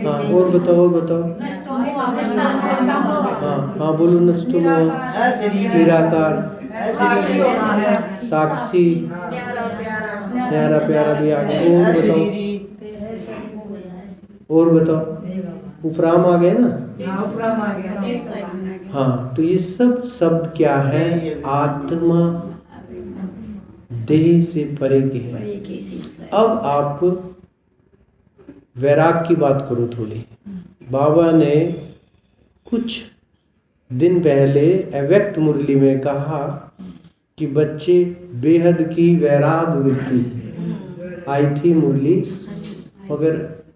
हाँ और बताओ। हाँ बोलो। नष्टो निराकार, साक्षी, न्यारा प्यारा भी आ गया। और बताओ। उपराम आ गए ना? उपराम आ गया। हाँ, तो ये सब शब्द क्या है? आत्मा देह से परे के है। अब आप वैराग की बात करो थोड़ी। बाबा ने कुछ दिन पहले अव्यक्त मुरली में कहा कि बच्चे बेहद की वैराग वृत्ति आई थी मुरली। मगर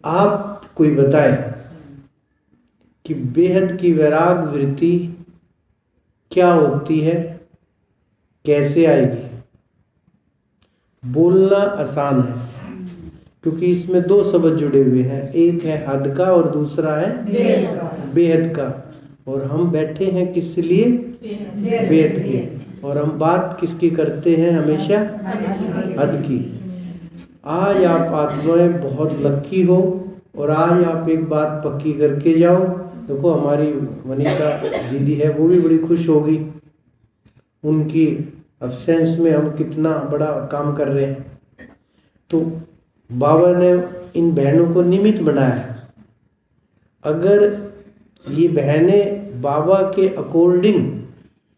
आप कोई बताए कि बेहद की वैराग वृत्ति क्या होती है, कैसे आएगी? बोलना आसान है क्योंकि इसमें दो शब्द जुड़े हुए हैं, एक है हद का और दूसरा है बेहद का। और हम बैठे हैं किस लिए? बेहद के। और हम बात किसकी करते हैं? हमेशा हद की। आज आप आत्माएं बहुत लकी हो और आज आप एक बात पक्की करके जाओ। देखो हमारी वनीता दीदी है, वो भी बड़ी खुश होगी। उनकी अब्सेंस में हम कितना बड़ा काम कर रहे हैं। तो बाबा ने इन बहनों को निमित्त बनाया। अगर ये बहनें बाबा के अकॉर्डिंग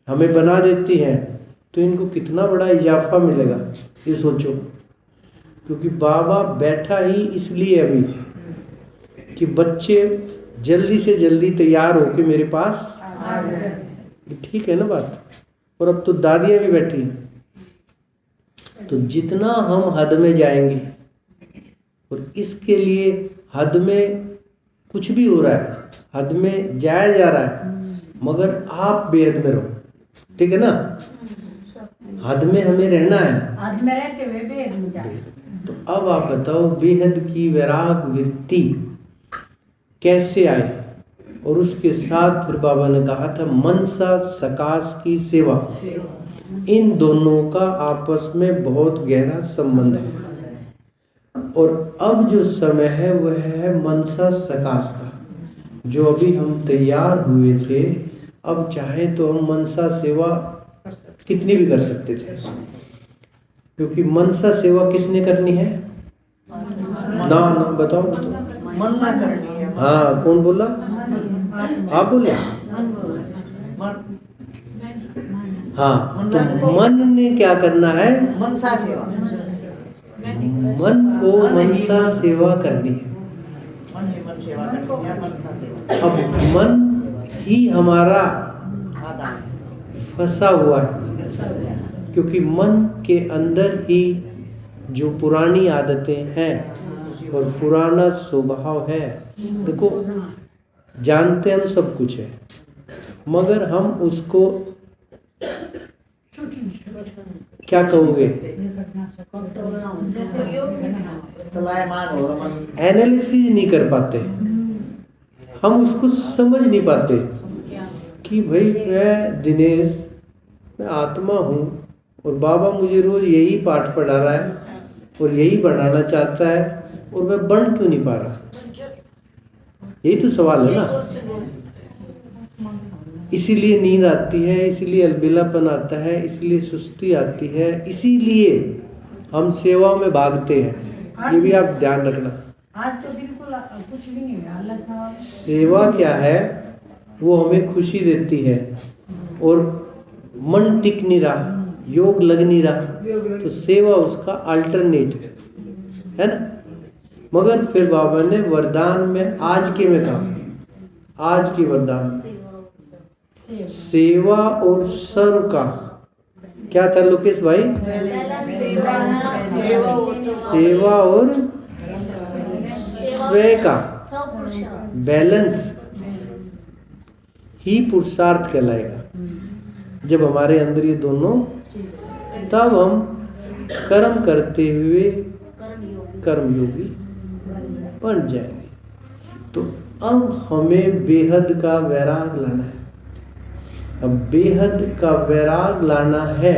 हमें बना देती हैं तो इनको कितना बड़ा इजाफा मिलेगा, ये सोचो। क्योंकि बाबा बैठा ही इसलिए अभी कि बच्चे जल्दी से जल्दी तैयार होके मेरे पास आ जाए। ठीक है ना बात? और अब तो दादियाँ भी बैठी हैं। तो जितना हम हद में जाएंगे, और इसके लिए हद में कुछ भी हो रहा है, हद में जाया जा रहा है, मगर आप बेहद में रहो। ठीक है ना? हद में हमें रहना है, हद में रहते हुए बेहद में जाए। तो अब आप बताओ बेहद की वैराग वृत्ति कैसे आए? और उसके साथ फिर बाबा ने कहा था मनसा सकाश की सेवा। इन दोनों का आपस में बहुत गहरा संबंध है। और अब जो समय है वह है मनसा सकाश का। जो अभी हम तैयार हुए थे, अब चाहे तो हम मनसा सेवा कितनी भी कर सकते थे, क्योंकि मनसा सेवा किसने करनी है? ना बताओ। मन ना करनी है। हाँ, कौन बोला? आप बोले? हाँ, तो मन ने क्या करना है? मनसा सेवा। मन को मनसा सेवा करनी है। अब मन ही हमारा फंसा हुआ है, क्योंकि मन के अंदर ही जो पुरानी आदतें हैं और पुराना स्वभाव है। देखो, जानते हम सब कुछ है, मगर हम उसको क्या कहोगे, एनालिसिस नहीं कर पाते। हम उसको समझ नहीं पाते कि भाई मैं दिनेश, मैं आत्मा हूँ और बाबा मुझे रोज यही पाठ पढ़ा रहा है और यही बढ़ाना चाहता है, और मैं बढ़ क्यों नहीं पा रहा? यही तो सवाल है ना। इसीलिए नींद आती है, इसीलिए अलबेलापन आता है, इसीलिए सुस्ती आती है, इसीलिए हम सेवाओं में भागते हैं। ये भी आप ध्यान रखना। आज तो बिल्कुल कुछ भी नहीं हुआ। अल्लाह सेवा क्या है? वो हमें खुशी देती है और मन टिक नहीं रहा, योग लग नहीं रहा, तो सेवा उसका अल्टरनेट है ना। मगर फिर बाबा ने वरदान में आज के में कहा, आज की वरदान सेवा और सर्व का क्या था लोकेश भाई? सेवा और स्वयं का बैलेंस ही पुरुषार्थ कहलाएगा। जब हमारे अंदर ये दोनों, तब हम कर्म करते हुए कर्मयोगी बन जाएंगे। तो अब हमें बेहद का वैराग लाना है। अब बेहद का वैराग लाना है,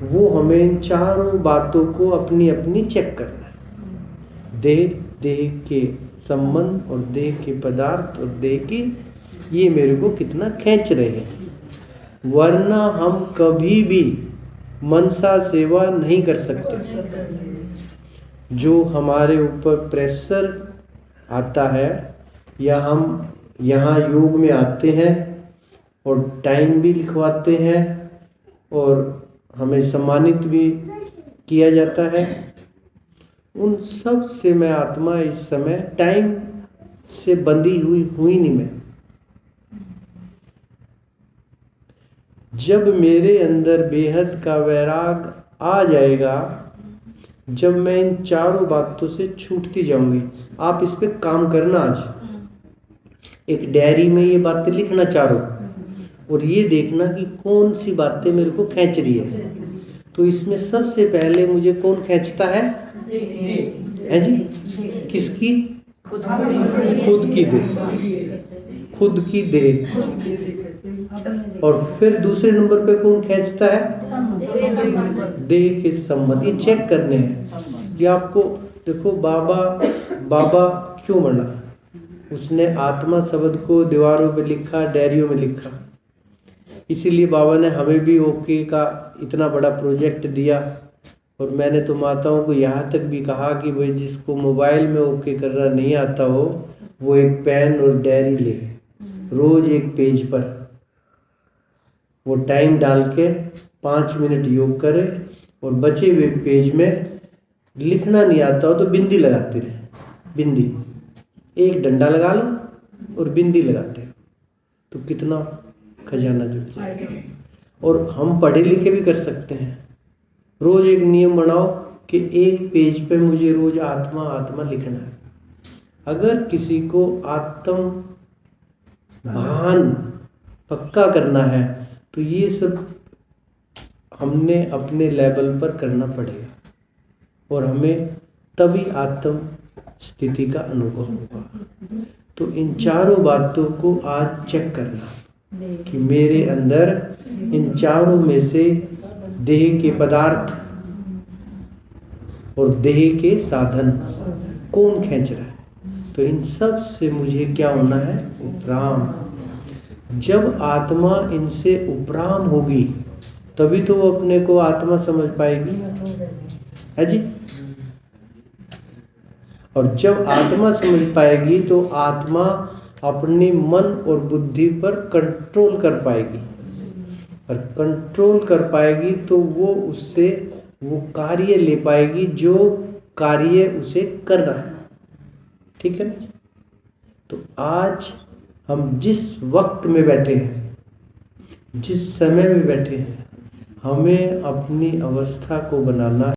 वो हमें चारों बातों को अपनी अपनी चेक करना है। देह, देह के संबंध और देह के पदार्थ और देह की, ये मेरे को कितना खींच रहे हैं। वरना हम कभी भी मनसा सेवा नहीं कर सकते। जो हमारे ऊपर प्रेशर आता है, या हम यहाँ योग में आते हैं और टाइम भी लिखवाते हैं और हमें सम्मानित भी किया जाता है, उन सब से मैं आत्मा इस समय टाइम से बंधी हुई नहीं। मैं जब मेरे अंदर बेहद का वैराग आ जाएगा, जब मैं इन चारों बातों से छूटती जाऊंगी। आप इस पे काम करना। आज एक डायरी में ये बातें लिखना चारों, और ये देखना कि कौन सी बातें मेरे को खींच रही है। तो इसमें सबसे पहले मुझे कौन खींचता है जी? किसकी? खुद की देह। खुद की देह। और फिर दूसरे नंबर पे कौन खींचता है? देह के संबंध। ये चेक करने हैं। ये आपको देखो, बाबा क्यों बना? उसने आत्मा शब्द को दीवारों पे लिखा, डायरियों में लिखा। इसीलिए बाबा ने हमें भी ओके का इतना बड़ा प्रोजेक्ट दिया। और मैंने तो माताओं को यहाँ तक भी कहा कि भाई जिसको मोबाइल में ओके करना नहीं आता हो, वो एक पेन और डायरी ले, रोज एक पेज पर वो टाइम डाल के 5 मिनट योग करे, और बचे हुए पेज में लिखना नहीं आता हो तो बिंदी लगाते रहे। बिंदी, एक डंडा लगा लो और बिंदी लगाते, तो कितना खजाना जुट जाए। और हम पढ़े लिखे भी कर सकते हैं। रोज एक नियम बनाओ कि एक पेज पे मुझे रोज आत्मा आत्मा लिखना है। अगर किसी को आत्म भान पक्का करना है तो ये सब हमने अपने लेवल पर करना पड़ेगा, और हमें तभी आत्म स्थिति का अनुभव होगा। तो इन चारों बातों को आज चेक करना कि मेरे अंदर इन चारों में से देह के पदार्थ और देह के साधन कौन खींच रहा है। तो इन सब से मुझे क्या होना है? उपराम। जब आत्मा इनसे उपराम होगी तभी तो वो अपने को आत्मा समझ पाएगी, है जी। और जब आत्मा समझ पाएगी तो आत्मा अपने मन और बुद्धि पर कंट्रोल कर पाएगी, और कंट्रोल कर पाएगी तो वो उससे वो कार्य ले पाएगी जो कार्य उसे करना है। ठीक है ना? तो आज हम जिस वक्त में बैठे हैं, जिस समय में बैठे हैं, हमें अपनी अवस्था को बनाना